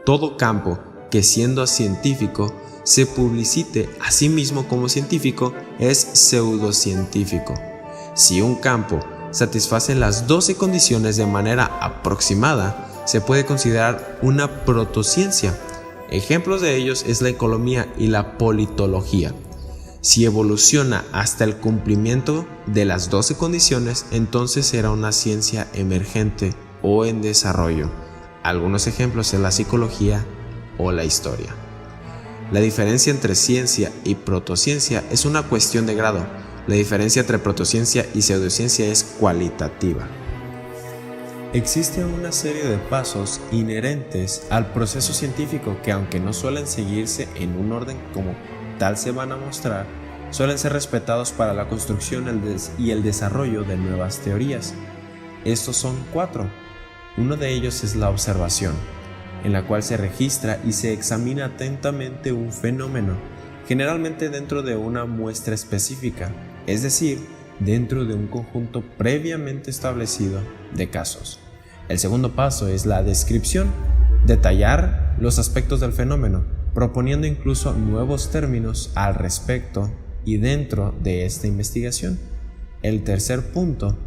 Todo campo que, siendo científico, se publicite a sí mismo como científico es pseudocientífico. Si un campo satisface las 12 condiciones de manera aproximada, se puede considerar una protociencia. Ejemplos de ellos es la economía y la politología. Si evoluciona hasta el cumplimiento de las 12 condiciones, entonces será una ciencia emergente o en desarrollo. Algunos ejemplos es la psicología o la historia. La diferencia entre ciencia y protociencia es una cuestión de grado. La diferencia entre protociencia y pseudociencia es cualitativa. Existe una serie de pasos inherentes al proceso científico que, aunque no suelen seguirse en un orden como tal se van a mostrar, suelen ser respetados para la construcción y el desarrollo de nuevas teorías. Estos son 4. Uno de ellos es la observación, en la cual se registra y se examina atentamente un fenómeno, generalmente dentro de una muestra específica, es decir, dentro de un conjunto previamente establecido de casos. El segundo paso es la descripción, detallar los aspectos del fenómeno, proponiendo incluso nuevos términos al respecto y dentro de esta investigación. El tercer punto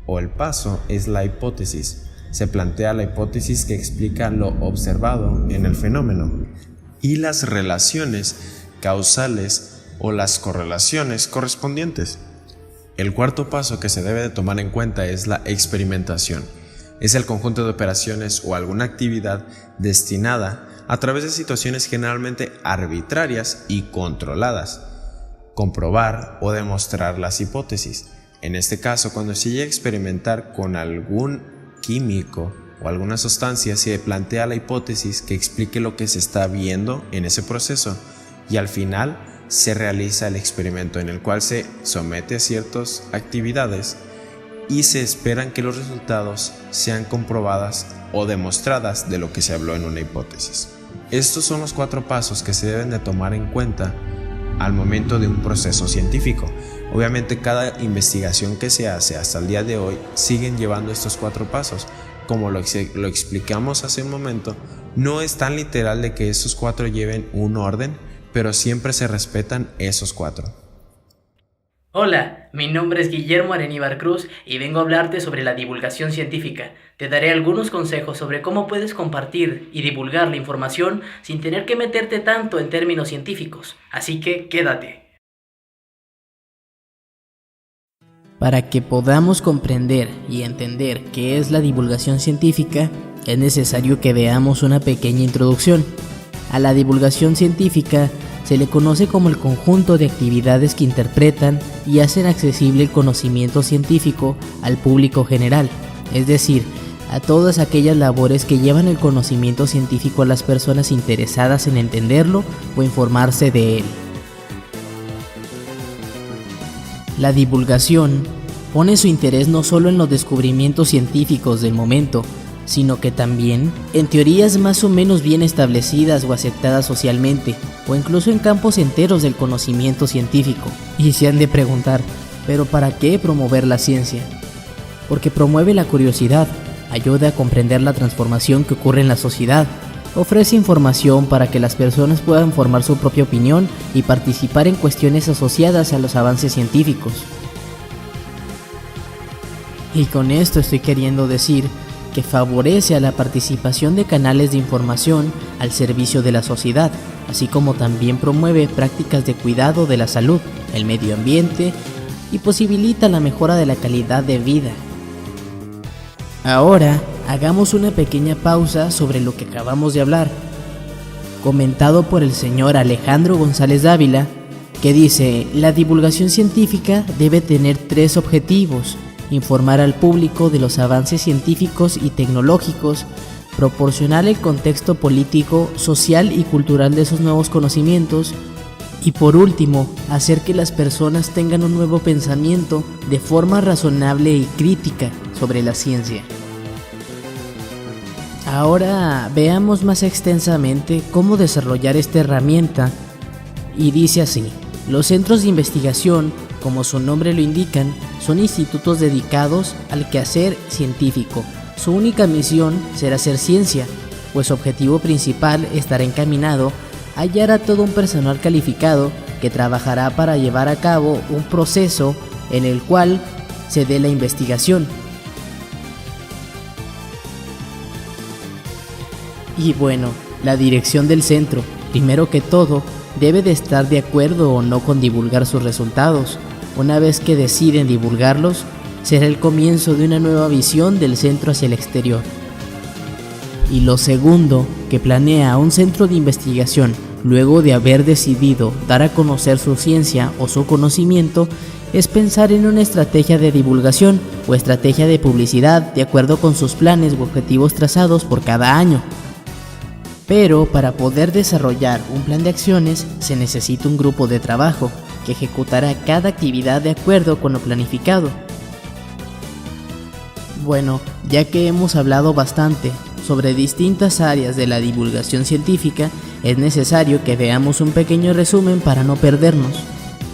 o el paso es la hipótesis. Se plantea la hipótesis que explica lo observado en el fenómeno y las relaciones causales o las correlaciones correspondientes. El cuarto paso que se debe de tomar en cuenta es la experimentación. Es el conjunto de operaciones o alguna actividad destinada a través de situaciones generalmente arbitrarias y controladas, comprobar o demostrar las hipótesis. En este caso, cuando se llega a experimentar con algún químico o alguna sustancia, se plantea la hipótesis que explique lo que se está viendo en ese proceso y al final se realiza el experimento en el cual se somete a ciertas actividades y se esperan que los resultados sean comprobadas o demostradas de lo que se habló en una hipótesis. Estos son los 4 pasos que se deben de tomar en cuenta al momento de un proceso científico. Obviamente cada investigación que se hace hasta el día de hoy siguen llevando estos 4 pasos. Como lo explicamos hace un momento, no es tan literal de que estos 4 lleven un orden, pero siempre se respetan esos 4. Hola, mi nombre es Guillermo Areníbar Cruz y vengo a hablarte sobre la divulgación científica. Te daré algunos consejos sobre cómo puedes compartir y divulgar la información sin tener que meterte tanto en términos científicos. Así que quédate. Para que podamos comprender y entender qué es la divulgación científica, es necesario que veamos una pequeña introducción. A la divulgación científica se le conoce como el conjunto de actividades que interpretan y hacen accesible el conocimiento científico al público general, es decir, a todas aquellas labores que llevan el conocimiento científico a las personas interesadas en entenderlo o informarse de él. La divulgación pone su interés no solo en los descubrimientos científicos del momento, sino que también en teorías más o menos bien establecidas o aceptadas socialmente, o incluso en campos enteros del conocimiento científico. Y se han de preguntar, ¿pero para qué promover la ciencia? Porque promueve la curiosidad, ayuda a comprender la transformación que ocurre en la sociedad, ofrece información para que las personas puedan formar su propia opinión y participar en cuestiones asociadas a los avances científicos. Y con esto estoy queriendo decir que favorece a la participación de canales de información al servicio de la sociedad, así como también promueve prácticas de cuidado de la salud, el medio ambiente y posibilita la mejora de la calidad de vida. Ahora, hagamos una pequeña pausa sobre lo que acabamos de hablar, comentado por el señor Alejandro González Dávila, que dice: la divulgación científica debe tener 3 objetivos: informar al público de los avances científicos y tecnológicos, proporcionar el contexto político, social y cultural de esos nuevos conocimientos, y por último, hacer que las personas tengan un nuevo pensamiento de forma razonable y crítica sobre la ciencia. Ahora veamos más extensamente cómo desarrollar esta herramienta, y dice así: los centros de investigación, como su nombre lo indican, son institutos dedicados al quehacer científico. Su única misión será hacer ciencia, pues su objetivo principal estará encaminado a hallar a todo un personal calificado que trabajará para llevar a cabo un proceso en el cual se dé la investigación. Y bueno, la dirección del centro, primero que todo, debe de estar de acuerdo o no con divulgar sus resultados. Una vez que deciden divulgarlos, será el comienzo de una nueva visión del centro hacia el exterior. Y lo segundo que planea un centro de investigación, luego de haber decidido dar a conocer su ciencia o su conocimiento, es pensar en una estrategia de divulgación o estrategia de publicidad de acuerdo con sus planes u objetivos trazados por cada año. Pero para poder desarrollar un plan de acciones se necesita un grupo de trabajo que ejecutará cada actividad de acuerdo con lo planificado. Bueno, ya que hemos hablado bastante sobre distintas áreas de la divulgación científica, es necesario que veamos un pequeño resumen para no perdernos.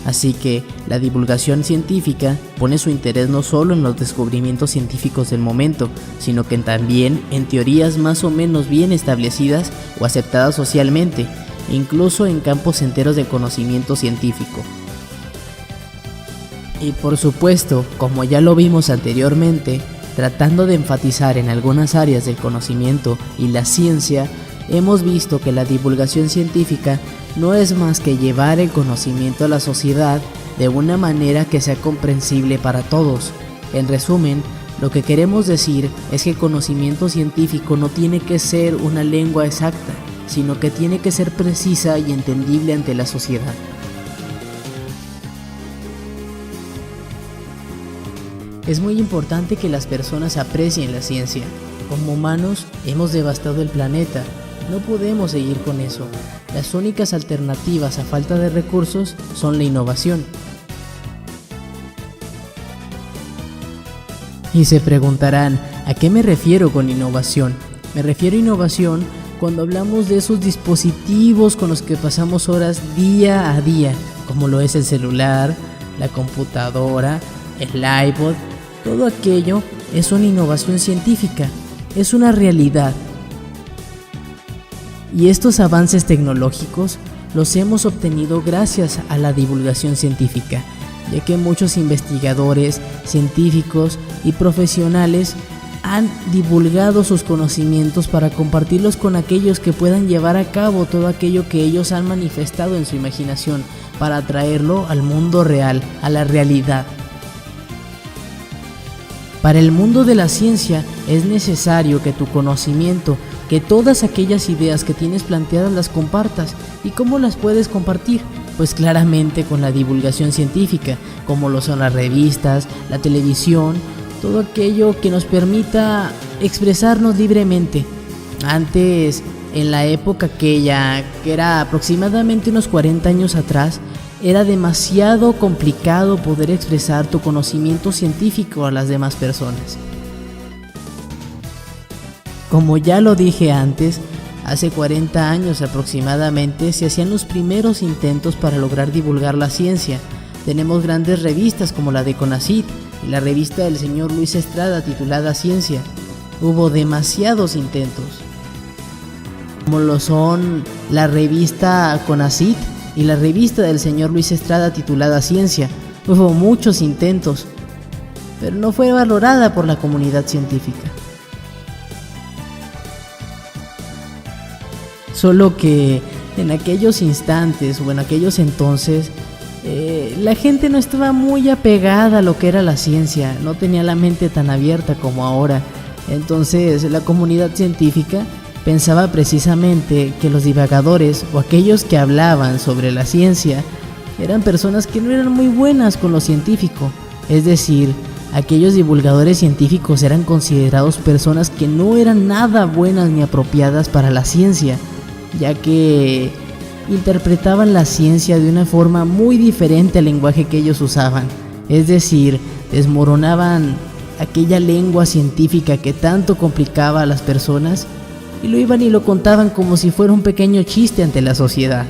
Así que la divulgación científica pone su interés no solo en los descubrimientos científicos del momento, sino que también en teorías más o menos bien establecidas o aceptadas socialmente, incluso en campos enteros de conocimiento científico. Y por supuesto, como ya lo vimos anteriormente, tratando de enfatizar en algunas áreas del conocimiento y la ciencia, hemos visto que la divulgación científica no es más que llevar el conocimiento a la sociedad de una manera que sea comprensible para todos. En resumen, lo que queremos decir es que el conocimiento científico no tiene que ser una lengua exacta, sino que tiene que ser precisa y entendible ante la sociedad. Es muy importante que las personas aprecien la ciencia. Como humanos hemos devastado el planeta. No podemos seguir con eso. Las únicas alternativas a falta de recursos son la innovación. Y se preguntarán, ¿a qué me refiero con innovación? Me refiero a innovación cuando hablamos de esos dispositivos con los que pasamos horas día a día, como lo es el celular, la computadora, el iPod. Todo aquello es una innovación científica, es una realidad. Y estos avances tecnológicos los hemos obtenido gracias a la divulgación científica, ya que muchos investigadores, científicos y profesionales han divulgado sus conocimientos para compartirlos con aquellos que puedan llevar a cabo todo aquello que ellos han manifestado en su imaginación para traerlo al mundo real, a la realidad. Para el mundo de la ciencia es necesario que tu conocimiento, que todas aquellas ideas que tienes planteadas las compartas. ¿Y cómo las puedes compartir? Pues claramente con la divulgación científica, como lo son las revistas, la televisión, todo aquello que nos permita expresarnos libremente. Antes, en la época aquella, que era aproximadamente unos 40 años atrás, era demasiado complicado poder expresar tu conocimiento científico a las demás personas. Como ya lo dije antes, hace 40 años aproximadamente se hacían los primeros intentos para lograr divulgar la ciencia. Tenemos grandes revistas como la de CONACYT y la revista del señor Luis Estrada titulada Ciencia. Hubo demasiados intentos. como lo son la revista CONACYT y la revista del señor Luis Estrada titulada Ciencia. Hubo muchos intentos, pero no fue valorada por la comunidad científica. Solo que en aquellos instantes o en aquellos entonces la gente no estaba muy apegada a lo que era la ciencia, no tenía la mente tan abierta como ahora. Entonces la comunidad científica pensaba precisamente que los divagadores o aquellos que hablaban sobre la ciencia eran personas que no eran muy buenas con lo científico. Es decir, aquellos divulgadores científicos eran considerados personas que no eran nada buenas ni apropiadas para la ciencia, ya que interpretaban la ciencia de una forma muy diferente al lenguaje que ellos usaban. Es decir, desmoronaban aquella lengua científica que tanto complicaba a las personas y lo iban y lo contaban como si fuera un pequeño chiste ante la sociedad.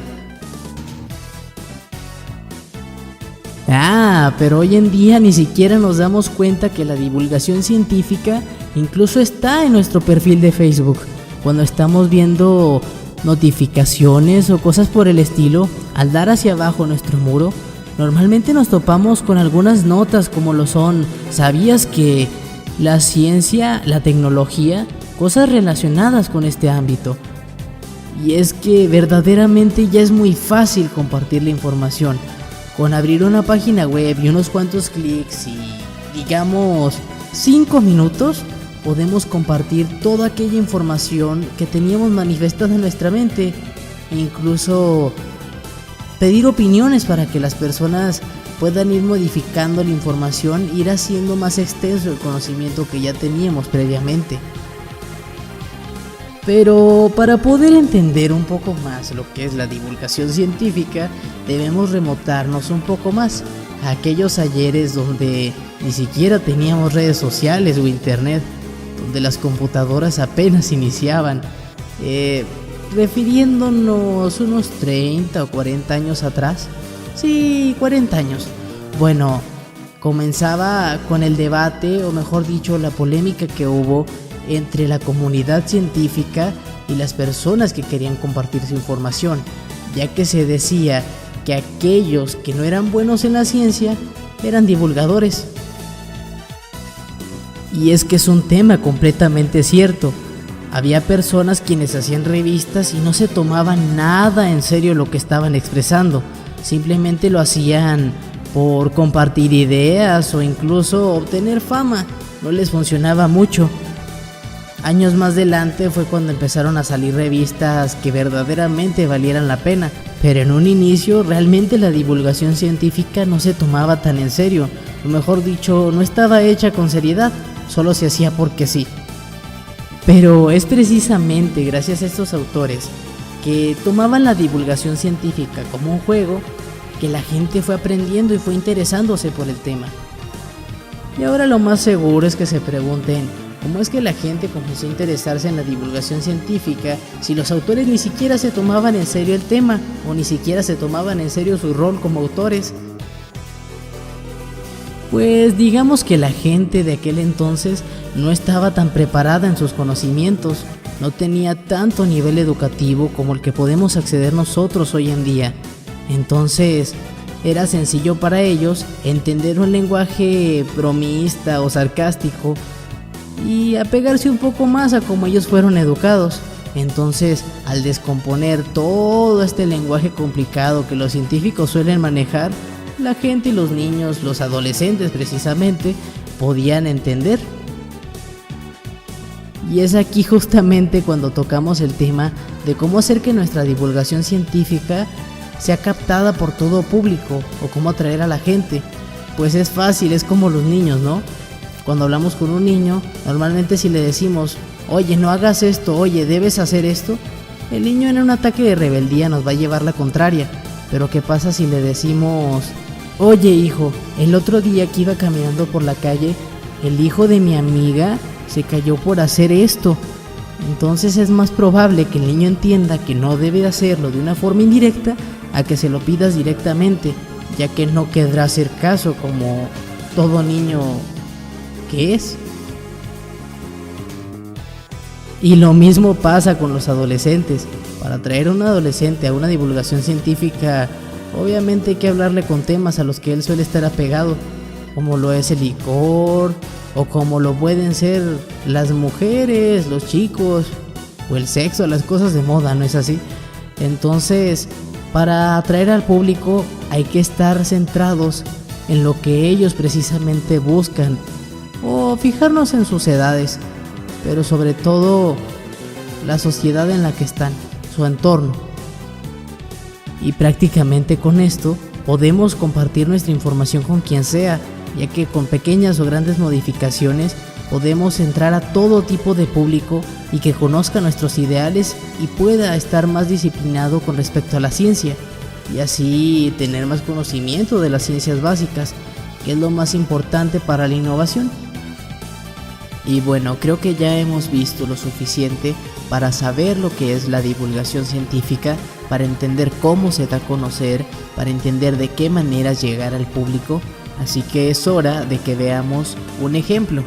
Pero hoy en día ni siquiera nos damos cuenta que la divulgación científica incluso está en nuestro perfil de Facebook. Cuando estamos viendo notificaciones o cosas por el estilo, al dar hacia abajo nuestro muro, normalmente nos topamos con algunas notas como lo son: ¿sabías que la ciencia, la tecnología, cosas relacionadas con este ámbito? Y es que verdaderamente ya es muy fácil compartir la información. Con abrir una página web y unos cuantos clics y digamos 5 minutos, podemos compartir toda aquella información que teníamos manifestada en nuestra mente, e incluso pedir opiniones para que las personas puedan ir modificando la información, ir haciendo más extenso el conocimiento que ya teníamos previamente. Pero para poder entender un poco más lo que es la divulgación científica, debemos remontarnos un poco más a aquellos ayeres donde ni siquiera teníamos redes sociales o internet, donde las computadoras apenas iniciaban, refiriéndonos unos 30 o 40 años atrás. Sí, 40 años. Bueno, comenzaba con el debate, o mejor dicho, la polémica que hubo entre la comunidad científica y las personas que querían compartir su información, ya que se decía que aquellos que no eran buenos en la ciencia eran divulgadores. Y es que es un tema completamente cierto. Había personas quienes hacían revistas y no se tomaban nada en serio lo que estaban expresando, simplemente lo hacían por compartir ideas o incluso obtener fama. No les funcionaba mucho. Años más adelante fue cuando empezaron a salir revistas que verdaderamente valieran la pena, pero en un inicio realmente la divulgación científica no se tomaba tan en serio, o mejor dicho, no estaba hecha con seriedad, solo se hacía porque sí. Pero es precisamente gracias a estos autores que tomaban la divulgación científica como un juego que la gente fue aprendiendo y fue interesándose por el tema. Y ahora lo más seguro es que se pregunten: ¿cómo es que la gente comenzó a interesarse en la divulgación científica si los autores ni siquiera se tomaban en serio el tema o ni siquiera se tomaban en serio su rol como autores? Pues digamos que la gente de aquel entonces no estaba tan preparada en sus conocimientos, no tenía tanto nivel educativo como el que podemos acceder nosotros hoy en día. Entonces era sencillo para ellos entender un lenguaje bromista o sarcástico y apegarse un poco más a cómo ellos fueron educados. Entonces, al descomponer todo este lenguaje complicado que los científicos suelen manejar, la gente y los niños, los adolescentes precisamente, podían entender. Y es aquí justamente cuando tocamos el tema de cómo hacer que nuestra divulgación científica sea captada por todo público o cómo atraer a la gente. Pues es fácil, es como los niños, ¿no? Cuando hablamos con un niño, normalmente si le decimos: oye, no hagas esto, oye, debes hacer esto, el niño en un ataque de rebeldía nos va a llevar la contraria. Pero ¿qué pasa si le decimos: oye hijo, el otro día que iba caminando por la calle, el hijo de mi amiga se cayó por hacer esto? Entonces es más probable que el niño entienda que no debe hacerlo de una forma indirecta a que se lo pidas directamente, ya que no querrá hacer caso como todo niño que es. Y lo mismo pasa con los adolescentes. Para atraer a un adolescente a una divulgación científica, obviamente hay que hablarle con temas a los que él suele estar apegado, como lo es el licor, o como lo pueden ser las mujeres, los chicos, o el sexo, las cosas de moda, ¿no es así? Entonces, para atraer al público hay que estar centrados en lo que ellos precisamente buscan, o fijarnos en sus edades, pero sobre todo la sociedad en la que están, su entorno. Y prácticamente con esto podemos compartir nuestra información con quien sea, ya que con pequeñas o grandes modificaciones podemos entrar a todo tipo de público y que conozca nuestros ideales y pueda estar más disciplinado con respecto a la ciencia, y así tener más conocimiento de las ciencias básicas, que es lo más importante para la innovación. Y bueno, creo que ya hemos visto lo suficiente para saber lo que es la divulgación científica, para entender cómo se da a conocer, para entender de qué manera llegar al público. Así que es hora de que veamos un ejemplo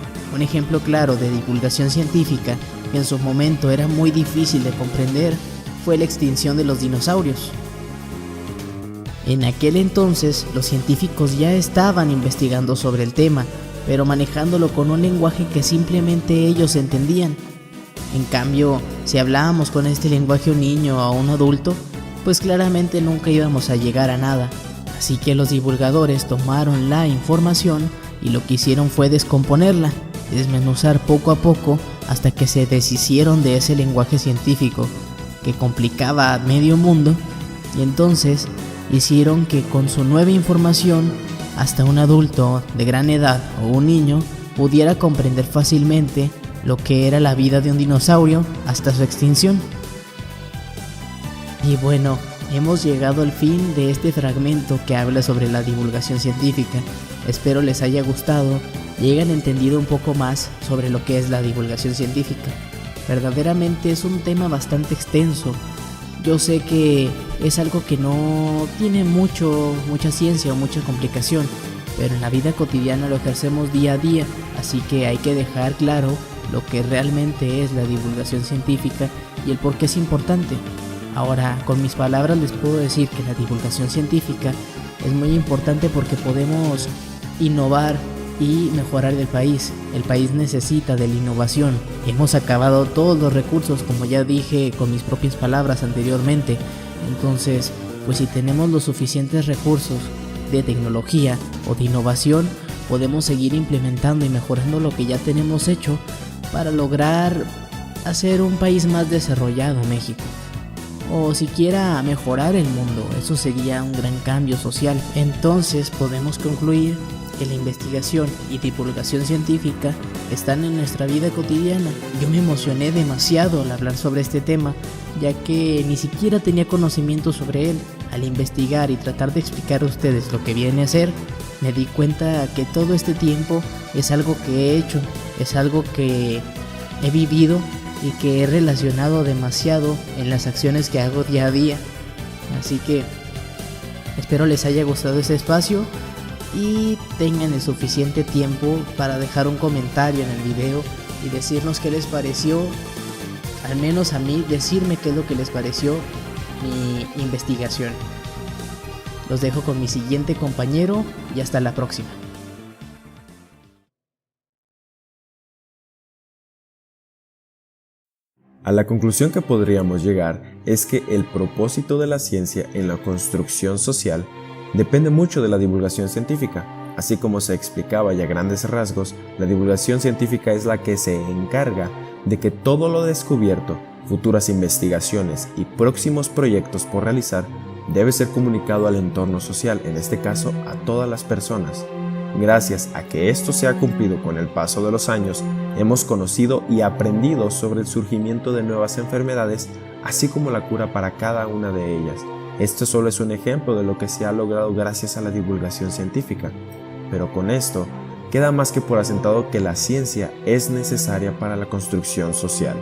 claro de divulgación científica que en su momento era muy difícil de comprender. Fue la extinción de los dinosaurios. En aquel entonces los científicos ya estaban investigando sobre el tema, pero manejándolo con un lenguaje que simplemente ellos entendían. En cambio, si hablábamos con este lenguaje a un niño o a un adulto, pues claramente nunca íbamos a llegar a nada. Así que los divulgadores tomaron la información y lo que hicieron fue descomponerla, desmenuzar poco a poco hasta que se deshicieron de ese lenguaje científico que complicaba a medio mundo, y entonces hicieron que con su nueva información hasta un adulto de gran edad o un niño pudiera comprender fácilmente lo que era la vida de un dinosaurio hasta su extinción. Y bueno, hemos llegado al fin de este fragmento que habla sobre la divulgación científica. Espero les haya gustado y hayan entendido un poco más sobre lo que es la divulgación científica. Verdaderamente es un tema bastante extenso. Yo sé que es algo que no tiene mucha ciencia o mucha complicación, pero en la vida cotidiana lo ejercemos día a día, así que hay que dejar claro lo que realmente es la divulgación científica y el por qué es importante. Ahora, con mis palabras les puedo decir que la divulgación científica es muy importante porque podemos innovar y mejorar el país. El país necesita de la innovación. Hemos acabado todos los recursos, como ya dije con mis propias palabras anteriormente. Entonces, pues si tenemos los suficientes recursos de tecnología o de innovación, podemos seguir implementando y mejorando lo que ya tenemos hecho para lograr hacer un país más desarrollado, México. O siquiera mejorar el mundo. Eso sería un gran cambio social. Entonces podemos concluir que la investigación y divulgación científica están en nuestra vida cotidiana. Yo me emocioné demasiado al hablar sobre este tema, ya que ni siquiera tenía conocimiento sobre él. Al investigar y tratar de explicar a ustedes lo que viene a ser, me di cuenta que todo este tiempo es algo que he hecho, es algo que he vivido y que he relacionado demasiado en las acciones que hago día a día. Así que espero les haya gustado este espacio y tengan el suficiente tiempo para dejar un comentario en el video y decirnos qué les pareció, al menos a mí, decirme qué es lo que les pareció mi investigación. Los dejo con mi siguiente compañero y hasta la próxima. A la conclusión que podríamos llegar es que el propósito de la ciencia en la construcción social depende mucho de la divulgación científica. Así como se explicaba ya a grandes rasgos, la divulgación científica es la que se encarga de que todo lo descubierto, futuras investigaciones y próximos proyectos por realizar debe ser comunicado al entorno social, en este caso a todas las personas. Gracias a que esto se ha cumplido con el paso de los años, hemos conocido y aprendido sobre el surgimiento de nuevas enfermedades, así como la cura para cada una de ellas. Esto solo es un ejemplo de lo que se ha logrado gracias a la divulgación científica. Pero con esto, queda más que por asentado que la ciencia es necesaria para la construcción social.